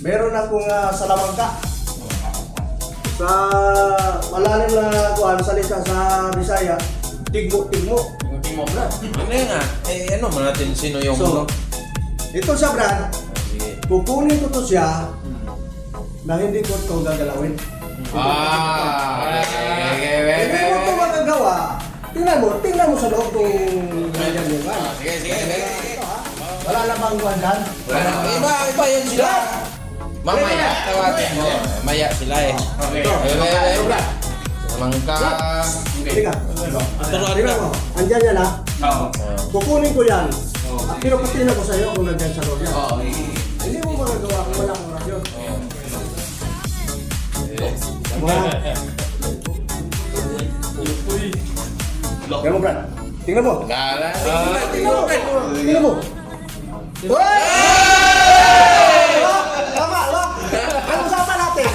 Meron akong salamangka. Sa malalim na kuan salita sa Bisaya, tigmo-tigmo. Tingmo Brad. Ano yun nga? Ano mo natin sino yung So, ito siya Brad, Sige. kukunin ko to siya na hindi ko ito gagalawin. Hindi mo ito magagawa. Tingnan mo sa loob kung ganyan yung kan. Sige. Ito ha, wala na bang kuan dyan? Iba yun sila. Mamaya, tawagin mo. Maya sila eh. Okay. Ito Brad, Mangka. tingnan. Turuan Tingnan mo, andyan yan ha. Oo. Kukunin ko yan. Pero patina ko sa'yo kung nandyan sa loob yan. Oo. Hindi mo magagawa kung wala kang orasyon. Mga, tingnan mo Brad, tingnan mo. Tingnan mo. Tama, lock. Ang usapan natin.